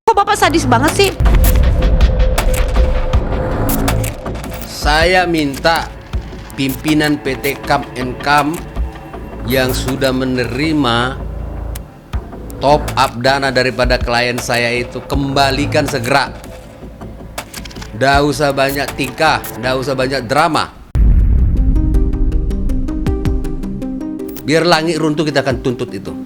Kok Bapak sadis banget sih? Saya minta pimpinan PT Kam and Kam yang sudah menerima top up dana daripada klien saya itu kembalikan segera. Nggak usah banyak tingkah, nggak usah banyak drama. Biar langit runtuh kita akan tuntut itu.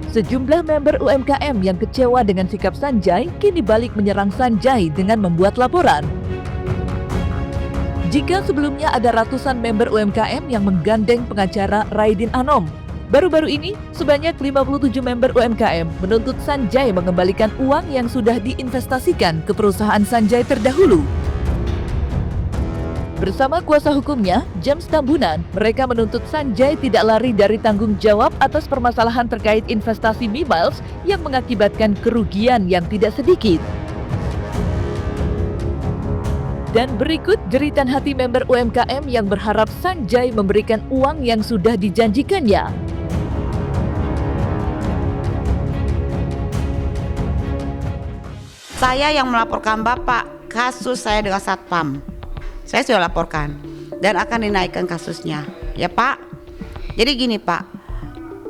Sejumlah member UMKM yang kecewa dengan sikap Sanjay kini balik menyerang Sanjay dengan membuat laporan. Jika sebelumnya ada ratusan member UMKM yang menggandeng pengacara Raidin Anom, baru-baru ini sebanyak 57 member UMKM menuntut Sanjay mengembalikan uang yang sudah diinvestasikan ke perusahaan Sanjay terdahulu. Bersama kuasa hukumnya, James Tambunan, mereka menuntut Sanjay tidak lari dari tanggung jawab atas permasalahan terkait investasi Mimiles yang mengakibatkan kerugian yang tidak sedikit. Dan berikut jeritan hati member UMKM yang berharap Sanjay memberikan uang yang sudah dijanjikannya. Saya yang melaporkan Bapak kasus saya dengan Satpam. Saya sudah laporkan dan akan dinaikkan kasusnya. Ya Pak. Jadi gini Pak,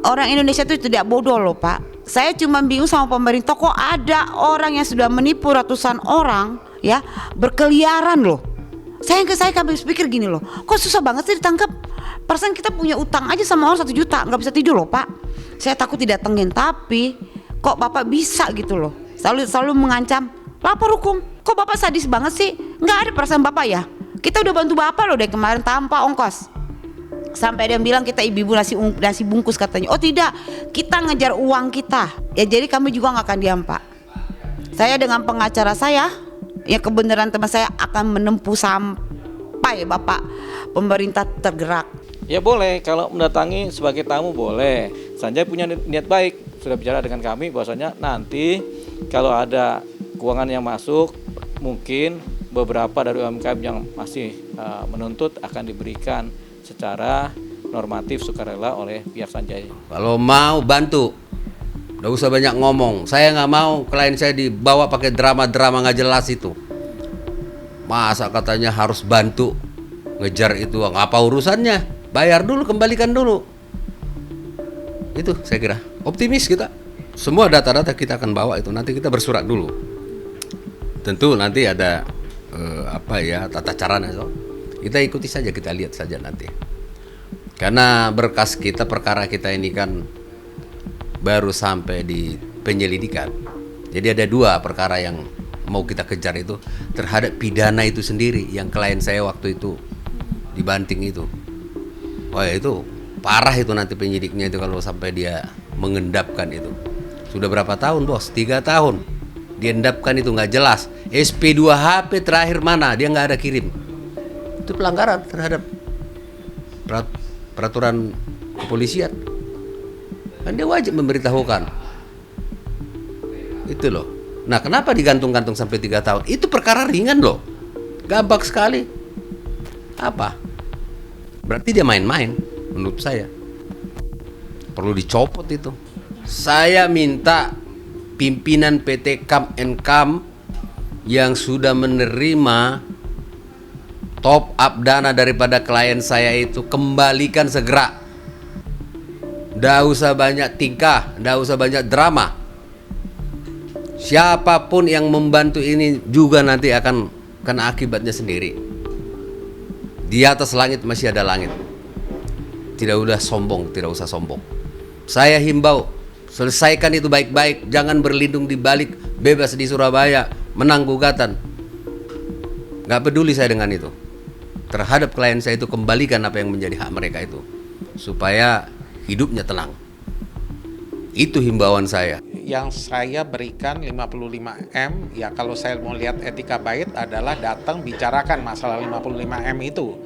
orang Indonesia itu tidak bodoh loh Pak. Saya cuma bingung sama pemerintah, kok ada orang yang sudah menipu ratusan orang ya berkeliaran loh. Saya kami pikir gini loh, kok susah banget sih ditangkap. Persen kita punya utang aja sama orang 1 juta, nggak bisa tidur loh Pak. Saya takut didatengin, tapi kok Bapak bisa gitu loh. Selalu mengancam lapor hukum. Kok Bapak sadis banget sih? Nggak ada perasaan Bapak ya? Kita udah bantu Bapak loh dari kemarin tanpa ongkos. Sampai dia bilang kita ibu-ibu nasi bungkus katanya. Oh tidak, kita ngejar uang kita. Ya jadi kami juga nggak akan diam Pak. Saya dengan pengacara saya, ya kebenaran teman saya akan menempuh sampai Bapak pemerintah tergerak. Ya boleh, kalau mendatangi sebagai tamu boleh. Sanjay punya niat baik, sudah bicara dengan kami bahwasanya nanti kalau ada keuangan yang masuk, mungkin beberapa dari UMKM yang masih menuntut akan diberikan secara normatif sukarela oleh pihak Sanjay. Kalau mau bantu, nggak usah banyak ngomong. Saya nggak mau klien saya dibawa pakai drama-drama nggak jelas itu. Masa katanya harus bantu ngejar itu, apa urusannya? Bayar dulu, kembalikan dulu. Itu saya kira optimis kita. Semua data-data kita akan bawa itu. Nanti kita bersurat dulu. Tentu nanti ada tata caranya. So. Kita ikuti saja, kita lihat saja nanti. Karena berkas kita, perkara kita ini kan baru sampai di penyelidikan. Jadi ada 2 perkara yang mau kita kejar itu terhadap pidana itu sendiri yang klien saya waktu itu dibanting itu. Oh ya itu parah itu nanti penyidiknya itu kalau sampai dia mengendapkan itu. Sudah berapa tahun bos? 3 tahun. Diendapkan itu nggak jelas. SP2HP terakhir mana? Dia nggak ada kirim. Itu pelanggaran terhadap peraturan kepolisian. Kan dia wajib memberitahukan. Itu loh. Nah kenapa digantung-gantung sampai 3 tahun? Itu perkara ringan loh. Gampang sekali. Apa? Berarti dia main-main menurut saya. Perlu dicopot itu. Saya minta pimpinan PT Kam and Kam yang sudah menerima top up dana daripada klien saya itu kembalikan segera. Nggak usah banyak tingkah, nggak usah banyak drama. Siapapun yang membantu ini juga nanti akan kena akibatnya sendiri. Di atas langit masih ada langit. Tidak usah sombong. Saya himbau, selesaikan itu baik-baik, jangan berlindung di balik bebas di Surabaya, menang gugatan. Gak peduli saya dengan itu. Terhadap klien saya itu kembalikan apa yang menjadi hak mereka itu, supaya hidupnya tenang. Itu himbauan saya. Yang saya berikan 55M, ya kalau saya mau lihat etika baik adalah datang bicarakan masalah 55M itu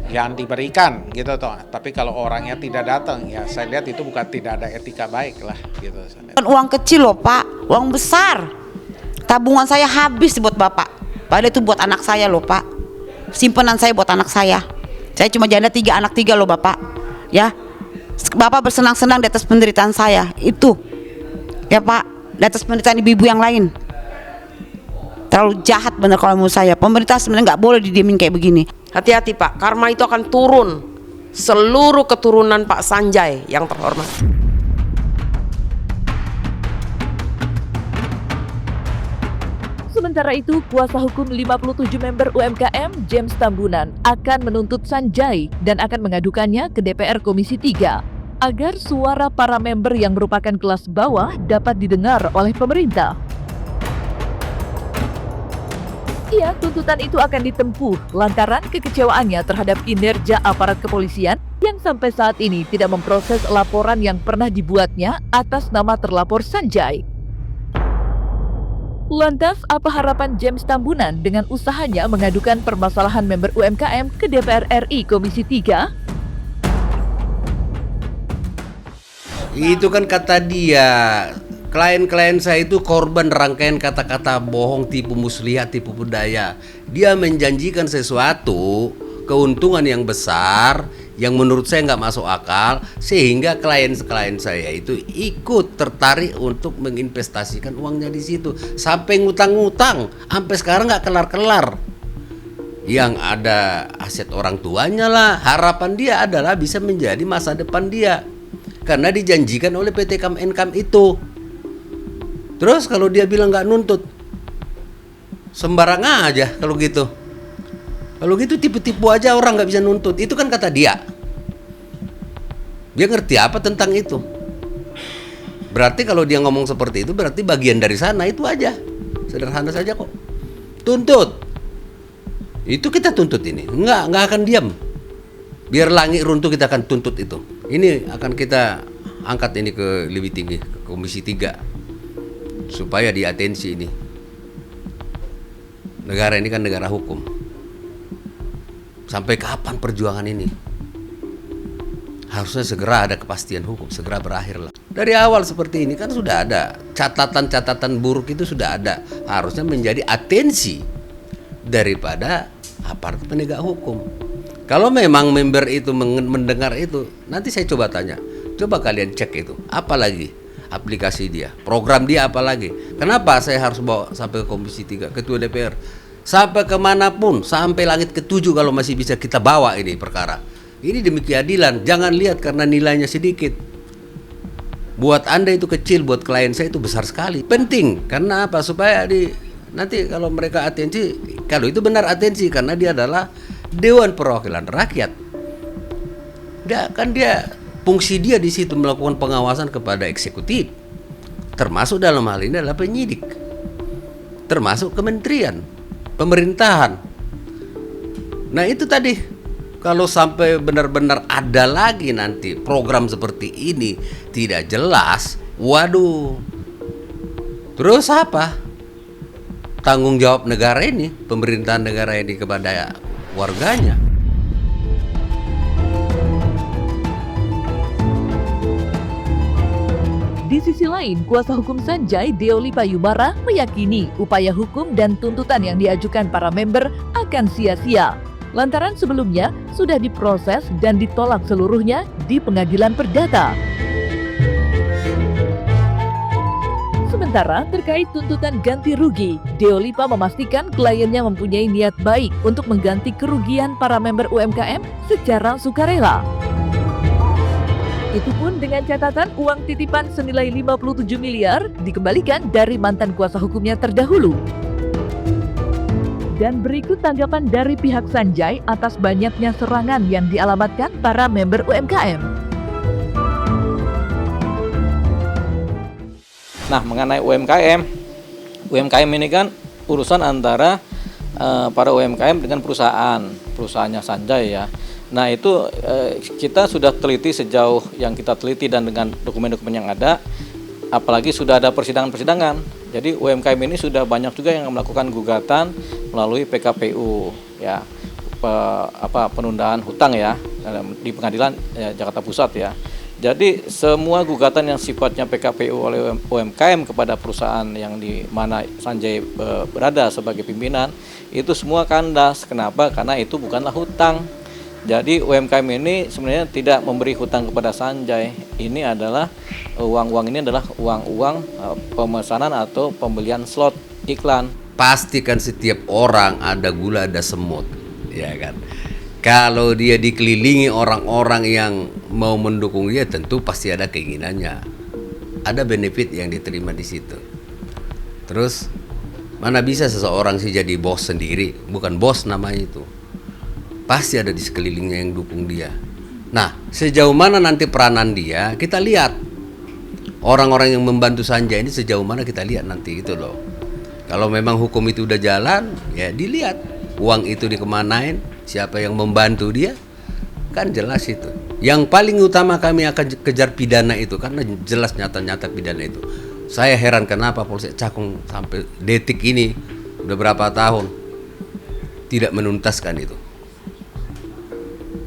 yang diberikan gitu toh. Tapi kalau orangnya tidak datang, ya saya lihat itu bukan tidak ada etika baik lah gitu. Uang kecil loh Pak, uang besar. Tabungan saya habis buat Bapak. Padahal itu buat anak saya loh Pak. Simpanan saya buat anak saya. Saya cuma janda 3 anak 3 loh Bapak. Ya, Bapak bersenang-senang di atas penderitaan saya. Itu ya Pak, di atas penderitaan ibu-ibu yang lain. Terlalu jahat bener kalau menurut saya. Pemerintah sebenarnya nggak boleh didiemin kayak begini. Hati-hati Pak, karma itu akan turun seluruh keturunan Pak Sanjay yang terhormat. Sementara itu, kuasa hukum 57 member UMKM, James Tambunan, akan menuntut Sanjay dan akan mengadukannya ke DPR Komisi 3 agar suara para member yang merupakan kelas bawah dapat didengar oleh pemerintah. Iya, tuntutan itu akan ditempuh lantaran kekecewaannya terhadap kinerja aparat kepolisian yang sampai saat ini tidak memproses laporan yang pernah dibuatnya atas nama terlapor Sanjay. Lantas, apa harapan James Tambunan dengan usahanya mengadukan permasalahan member UMKM ke DPR RI Komisi 3? Itu kan kata dia, klien-klien saya itu korban rangkaian kata-kata bohong, tipu muslihat, tipu budaya. Dia menjanjikan sesuatu, keuntungan yang besar, yang menurut saya nggak masuk akal, sehingga klien-klien saya itu ikut tertarik untuk menginvestasikan uangnya di situ, sampai ngutang-ngutang, sampai sekarang nggak kelar-kelar. Yang ada aset orang tuanya lah. Harapan dia adalah bisa menjadi masa depan dia, karena dijanjikan oleh PT Kemenkam itu. Terus kalau dia bilang nggak nuntut, sembarang aja kalau gitu. Kalau gitu tipu-tipu aja, orang nggak bisa nuntut. Itu kan kata dia. Dia ngerti apa tentang itu? Berarti kalau dia ngomong seperti itu berarti bagian dari sana, itu aja. Sederhana saja kok. Tuntut. Itu kita tuntut ini. Nggak akan diam. Biar langit runtuh kita akan tuntut itu. Ini akan kita angkat ini ke lebih tinggi, ke Komisi 3. Supaya diatensi ini. Negara ini kan negara hukum. Sampai kapan perjuangan ini? Harusnya segera ada kepastian hukum, segera berakhir lah. Dari awal seperti ini kan sudah ada catatan-catatan buruk, itu sudah ada. Harusnya menjadi atensi daripada aparat penegak hukum. Kalau memang member itu mendengar itu, nanti saya coba tanya. Coba kalian cek itu, apa lagi aplikasi dia, program dia apa lagi. Kenapa saya harus bawa sampai ke Komisi 3, Ketua DPR? Sampai kemanapun, sampai langit ke-7 kalau masih bisa kita bawa ini perkara. Ini demi keadilan, jangan lihat karena nilainya sedikit. Buat Anda itu kecil, buat klien saya itu besar sekali. Penting, karena apa? Supaya nanti kalau mereka atensi, kalau itu benar atensi, karena dia adalah Dewan Perwakilan Rakyat. Dia fungsi dia di situ melakukan pengawasan kepada eksekutif. Termasuk dalam hal ini adalah penyidik. Termasuk kementerian, pemerintahan. Nah itu tadi, kalau sampai benar-benar ada lagi nanti program seperti ini tidak jelas, waduh, terus apa tanggung jawab negara ini, pemerintahan negara ini kepada warganya? Di sisi lain, kuasa hukum Sanjay, Deoli Payumara, meyakini upaya hukum dan tuntutan yang diajukan para member akan sia-sia. Lantaran sebelumnya sudah diproses dan ditolak seluruhnya di pengadilan perdata. Sementara terkait tuntutan ganti rugi, Deolipa memastikan kliennya mempunyai niat baik untuk mengganti kerugian para member UMKM secara sukarela. Itu pun dengan catatan uang titipan senilai 57 miliar dikembalikan dari mantan kuasa hukumnya terdahulu. Dan berikut tanggapan dari pihak Sanjay atas banyaknya serangan yang dialamatkan para member UMKM. Nah, mengenai UMKM ini kan urusan antara para UMKM dengan perusahaannya Sanjay ya. Nah itu kita sudah teliti sejauh yang kita teliti dan dengan dokumen-dokumen yang ada, apalagi sudah ada persidangan-persidangan. Jadi UMKM ini sudah banyak juga yang melakukan gugatan melalui PKPU ya, penundaan hutang ya di pengadilan Jakarta Pusat ya. Jadi semua gugatan yang sifatnya PKPU oleh UMKM kepada perusahaan yang di mana Sanjay berada sebagai pimpinan itu semua kandas. Kenapa? Karena itu bukanlah hutang. Jadi UMKM ini sebenarnya tidak memberi hutang kepada Sanjay. Ini adalah uang-uang ini adalah uang-uang pemesanan atau pembelian slot iklan. Pastikan setiap orang ada gula ada semut, ya kan. Kalau dia dikelilingi orang-orang yang mau mendukung dia, tentu pasti ada keinginannya, ada benefit yang diterima di situ. Terus mana bisa seseorang sih jadi bos sendiri? Bukan bos namanya itu. Pasti ada di sekelilingnya yang dukung dia. Nah, sejauh mana nanti peranan dia, kita lihat. Orang-orang yang membantu Sanjay ini sejauh mana kita lihat nanti gitu loh. Kalau memang hukum itu udah jalan, ya dilihat uang itu dikemanain, siapa yang membantu dia, kan jelas itu. Yang paling utama kami akan kejar pidana itu, karena jelas nyata-nyata pidana itu. Saya heran kenapa Polsek Cakung sampai detik ini udah berapa tahun tidak menuntaskan itu.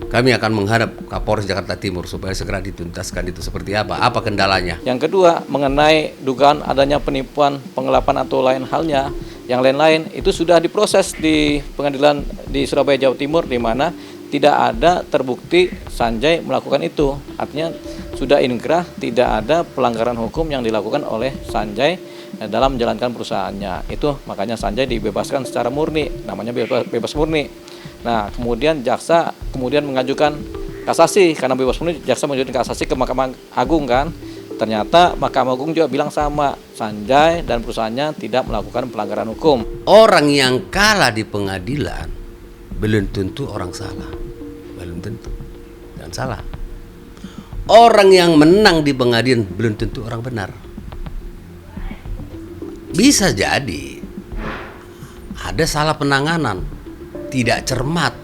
Kami akan menghadap Kapolres Jakarta Timur supaya segera dituntaskan itu seperti apa kendalanya. Yang kedua, mengenai dugaan adanya penipuan, penggelapan atau lain halnya, yang lain-lain itu sudah diproses di pengadilan di Surabaya, Jawa Timur, di mana tidak ada terbukti Sanjay melakukan itu. Artinya sudah inkrah, tidak ada pelanggaran hukum yang dilakukan oleh Sanjay dalam menjalankan perusahaannya. Itu makanya Sanjay dibebaskan secara murni, namanya bebas murni. Nah, kemudian jaksa kemudian mengajukan kasasi, karena bebas murni jaksa mengajukan kasasi ke Mahkamah Agung kan. Ternyata Mahkamah Agung juga bilang sama, Sanjay dan perusahaannya tidak melakukan pelanggaran hukum. Orang yang kalah di pengadilan belum tentu orang salah, belum tentu dan salah. Orang yang menang di pengadilan belum tentu orang benar. Bisa jadi ada salah penanganan, tidak cermat,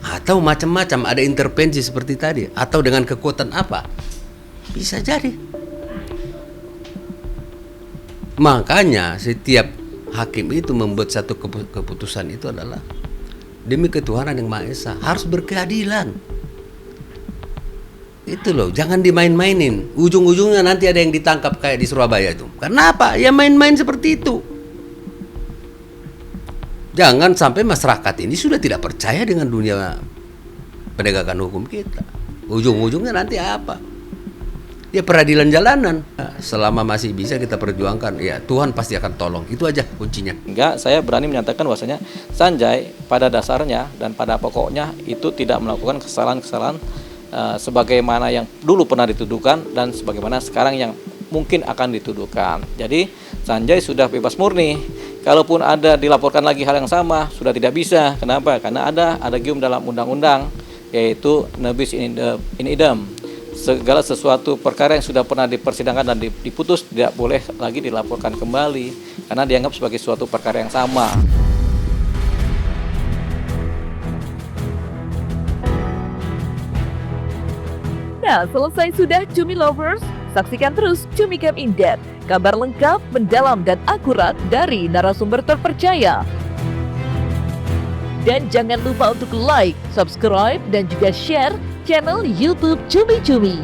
atau macam-macam, ada intervensi seperti tadi, atau dengan kekuatan apa, bisa jadi. Makanya setiap hakim itu membuat satu keputusan itu adalah demi ketuhanan yang Maha Esa, harus berkeadilan. Itu loh, jangan dimain-mainin. Ujung-ujungnya nanti ada yang ditangkap kayak di Surabaya itu. Kenapa? Ya main-main seperti itu. Jangan sampai masyarakat ini sudah tidak percaya dengan dunia penegakan hukum kita. Ujung-ujungnya nanti apa? Ya peradilan jalanan. Selama masih bisa kita perjuangkan, ya Tuhan pasti akan tolong. Itu aja kuncinya. Enggak, saya berani menyatakan bahwasanya Sanjay pada dasarnya dan pada pokoknya itu tidak melakukan kesalahan-kesalahan sebagaimana yang dulu pernah dituduhkan dan sebagaimana sekarang yang mungkin akan dituduhkan. Jadi Sanjay sudah bebas murni. Kalaupun ada dilaporkan lagi hal yang sama, sudah tidak bisa. Kenapa? Karena ada gium dalam undang-undang, yaitu nebis in idem. Segala sesuatu perkara yang sudah pernah dipersidangkan dan diputus tidak boleh lagi dilaporkan kembali, karena dianggap sebagai suatu perkara yang sama. Nah, selesai sudah Cumi Lovers? Saksikan terus Cumi Camp in Depth, kabar lengkap, mendalam, dan akurat dari narasumber terpercaya. Dan jangan lupa untuk like, subscribe, dan juga share channel YouTube Cumi Cumi.